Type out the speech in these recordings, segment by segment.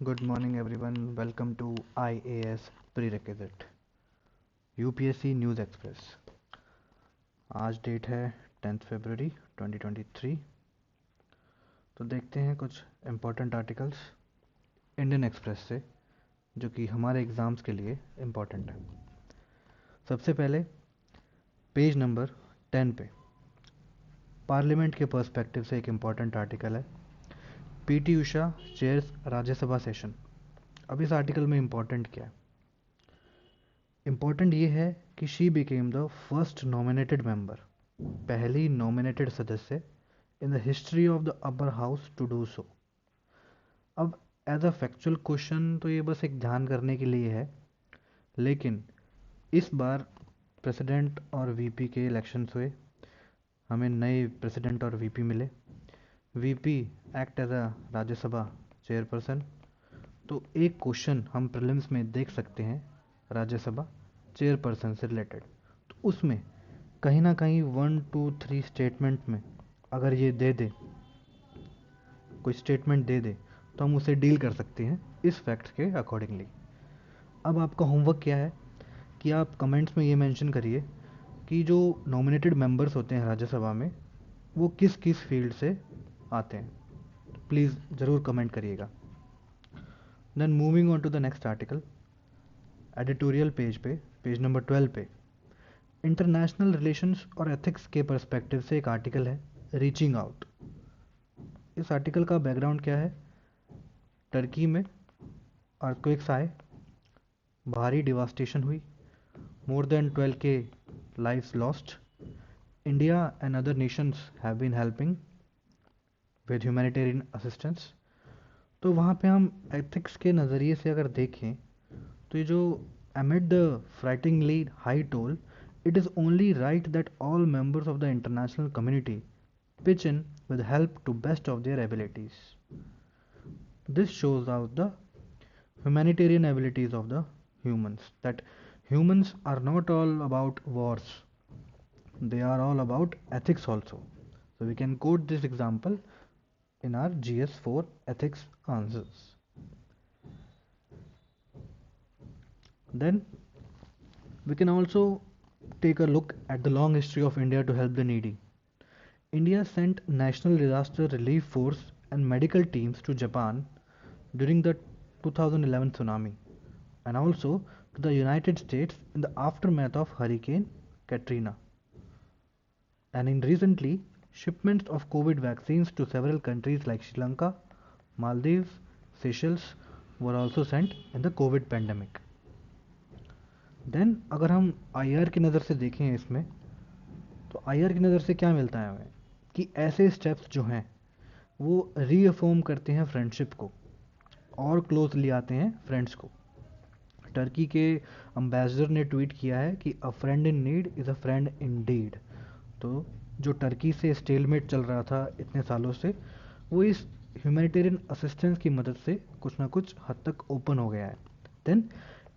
Good morning, everyone. Welcome to IAS Prerequisite UPSC News Express. आज date है 10th फरवरी 2023। तो देखते हैं कुछ इम्पोर्टेंट आर्टिकल्स इंडियन एक्सप्रेस से जो कि हमारे एग्ज़ाम्स के लिए इम्पोर्टेंट है। सबसे पहले पेज नंबर 10 पे पार्लियामेंट के पर्सपेक्टिव से एक इम्पॉर्टेंट आर्टिकल है। PT Usha chairs Rajya Sabha session. अब इस आर्टिकल में इम्पोर्टेंट क्या है? इम्पोर्टेंट ये है कि she became the first nominated member, पहली नॉमिनेटेड सदस्य in the history of the upper house to do so. अब एज अ फैक्चुअल क्वेश्चन तो ये बस एक ध्यान करने के लिए है, लेकिन इस बार प्रेसिडेंट और वीपी के इलेक्शंस हुए, हमें नए प्रेसिडेंट और वीपी मिले। VP act as a Rajya Sabha chairperson. तो एक क्वेश्चन हम प्रीलिम्स में देख सकते हैं राज्यसभा चेयरपर्सन से रिलेटेड। तो उसमें कहीं ना कहीं 1 2 3 स्टेटमेंट में अगर ये दे दे, कोई स्टेटमेंट दे दे, तो हम उसे डील कर सकते हैं इस फैक्ट के अकॉर्डिंगली। अब आपका होमवर्क क्या है कि आप कमेंट्स में ये मेंशन करिए कि जो नॉमिनेटेड मेंबर्स होते हैं राज्यसभा में वो किस किस फील्ड से आते हैं। प्लीज़ ज़रूर कमेंट करिएगा। Then moving on to the next article, editorial page पे, पेज नंबर 12 पे इंटरनेशनल रिलेशंस और एथिक्स के पर्सपेक्टिव से एक आर्टिकल है, रीचिंग आउट। इस आर्टिकल का बैकग्राउंड क्या है? टर्की में अर्थक्वेक्स आए, भारी डिवास्टेशन हुई, more than 12K lives lost. India and other nations have been helping with humanitarian assistance. तो वहाँ पे हम एथिक्स के नज़रिए से अगर देखें तो ये जो amid the frighteningly high toll, it is only right that all members of the international community pitch in with help to best of their abilities. This shows out the humanitarian abilities of the humans, that humans are not all about wars, they are all about ethics also. So we can quote this example in our GS4 ethics answers. Then we can also take a look at the long history of India to help the needy. India sent National Disaster Relief Force and medical teams to Japan during the 2011 tsunami, and also to the United States in the aftermath of Hurricane Katrina. And in recently, shipments of COVID vaccines to several countries like Sri Lanka, Maldives, Seychelles were also sent in the COVID pandemic. Then अगर हम IR की नज़र से देखें इसमें, तो IR की नज़र से क्या मिलता है हमें कि ऐसे स्टेप्स जो हैं वो रीअफर्म करते हैं फ्रेंडशिप को और क्लोज ले आते हैं फ्रेंड्स को। टर्की के अम्बेसडर ने ट्वीट किया है कि a friend in need is a friend in deed. तो जो टर्की से स्टेलमेट चल रहा था इतने सालों से, वो इस ह्यूमैनिटेरियन असिस्टेंस की मदद से कुछ ना कुछ हद तक ओपन हो गया है। Then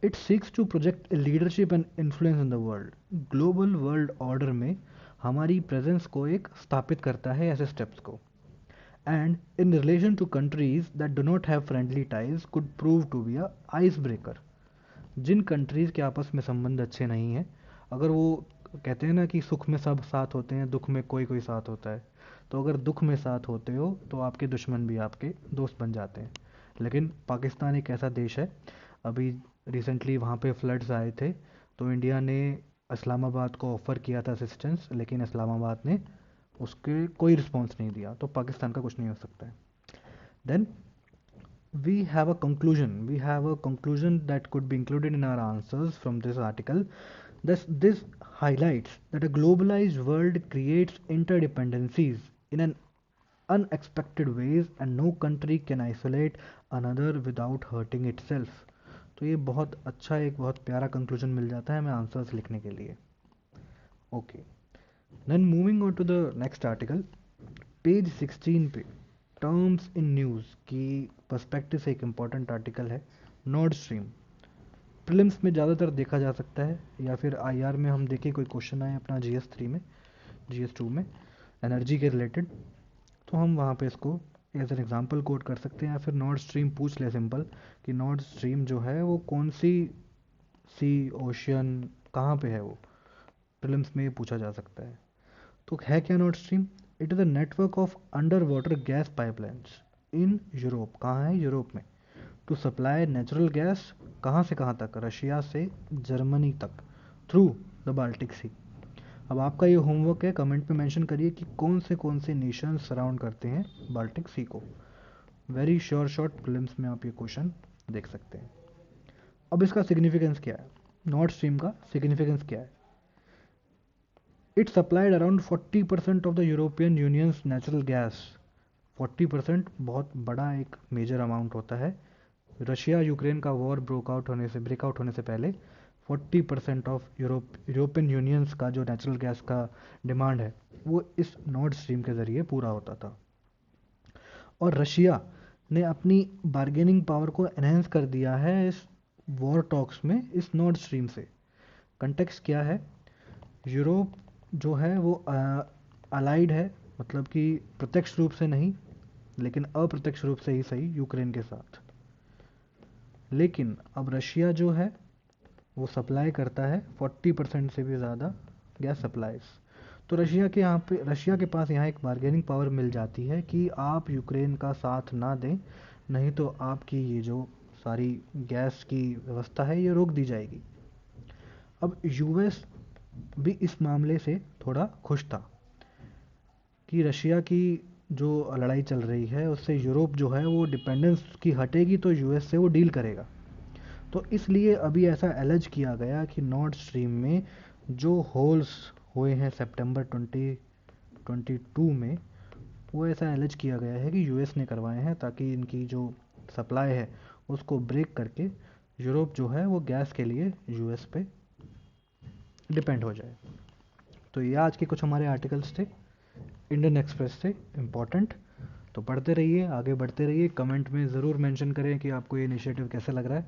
it seeks to project leadership and influence in the world. Global world order में हमारी प्रेजेंस को एक स्थापित करता है ऐसे स्टेप्स को। And in relation to countries that do not have friendly ties could prove to be a ice breaker. जिन कंट्रीज़ के आपस में संबंध अच्छे नहीं हैं, अगर वो कहते हैं ना कि सुख में सब साथ होते हैं, दुख में कोई कोई साथ होता है, तो अगर दुख में साथ होते हो तो आपके दुश्मन भी आपके दोस्त बन जाते हैं। लेकिन पाकिस्तान एक ऐसा देश है, अभी रिसेंटली वहाँ पे फ्लड्स आए थे तो इंडिया ने इस्लामाबाद को ऑफ़र किया था असिस्टेंस, लेकिन इस्लामाबाद ने उसके कोई रिस्पॉन्स नहीं दिया, तो पाकिस्तान का कुछ नहीं हो सकता है। Then we have a conclusion that could be included in our answers from this article. This highlights that a globalized world creates interdependencies in an unexpected ways and no country can isolate another without hurting itself. तो ये बहुत अच्छा, एक बहुत प्यारा conclusion मिल जाता है हमें आंसर्स लिखने के लिए। Okay, then moving on to the next article, page 16 पे टर्म्स इन न्यूज़ की पर्सपेक्टिव से एक इम्पॉर्टेंट आर्टिकल है, नॉर्ड स्ट्रीम। प्रीलिम्स में ज़्यादातर देखा जा सकता है, या फिर आईआर में हम देखें कोई क्वेश्चन आए अपना GS3 में, GS2 में एनर्जी के रिलेटेड, तो हम वहाँ पे इसको एज एन एग्जांपल कोट कर सकते हैं, या फिर नॉर्थ स्ट्रीम पूछ ले सिंपल, कि नॉर्थ स्ट्रीम जो है वो कौन सी सी, ओशियन, कहाँ पे है वो, प्रीलिम्स में ये पूछा जा सकता है। तो है क्या north stream? It is a network of under water gas pipelines in Europe. कहाँ है? यूरोप में। टू सप्लाई नेचुरल गैस कहाँ से कहाँ तक? रशिया से जर्मनी तक, थ्रू द बाल्टिक सी। अब आपका ये होमवर्क है, कमेंट पे मेंशन करिए कि कौन से नेशन सराउंड करते हैं बाल्टिक सी को। वेरी श्योर शॉर्ट प्रीलिम्स में आप ये क्वेश्चन देख सकते हैं। अब इसका सिग्निफिकेंस क्या है? नॉर्थ स्ट्रीम का सिग्निफिकेंस क्या है? It supplied around 40% of the European unions natural gas. 40% बहुत बड़ा एक मेजर अमाउंट होता है। रशिया यूक्रेन का वॉर ब्रेकआउट होने से पहले 40% ऑफ यूरोपियन यूनियंस का जो नेचुरल गैस का डिमांड है वो इस नॉर्थ स्ट्रीम के ज़रिए पूरा होता था। और रशिया ने अपनी बार्गेनिंग पावर को एनहेंस कर दिया है इस वॉर टॉक्स में इस नॉर्थ स्ट्रीम से। कंटेक्स्ट क्या है? यूरोप जो है वो अलाइड है, मतलब कि प्रत्यक्ष रूप से नहीं लेकिन अप्रत्यक्ष रूप से ही सही, यूक्रेन के साथ। लेकिन अब रशिया जो है वो सप्लाई करता है 40% से भी ज़्यादा गैस सप्लाईज। तो रशिया के पास यहाँ एक बार्गेनिंग पावर मिल जाती है कि आप यूक्रेन का साथ ना दें, नहीं तो आपकी ये जो सारी गैस की व्यवस्था है ये रोक दी जाएगी। अब यूएस भी इस मामले से थोड़ा खुश था कि रशिया की जो लड़ाई चल रही है उससे यूरोप जो है वो डिपेंडेंस की हटेगी तो यूएस से वो डील करेगा। तो इसलिए अभी ऐसा एलर्ज किया गया कि नॉर्थ स्ट्रीम में जो होल्स हुए हैं सितंबर 2022 में, वो ऐसा एलर्ज किया गया है कि यूएस ने करवाए हैं ताकि इनकी जो सप्लाई है उसको ब्रेक करके यूरोप जो है वो गैस के लिए यूएस पे डिपेंड हो जाए। तो ये आज के कुछ हमारे आर्टिकल्स थे इंडियन एक्सप्रेस से, इम्पॉर्टेंट। तो पढ़ते रहिए, आगे बढ़ते रहिए, कमेंट में ज़रूर मेंशन करें कि आपको ये इनिशिएटिव कैसा लग रहा है।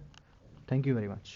Thank you very much.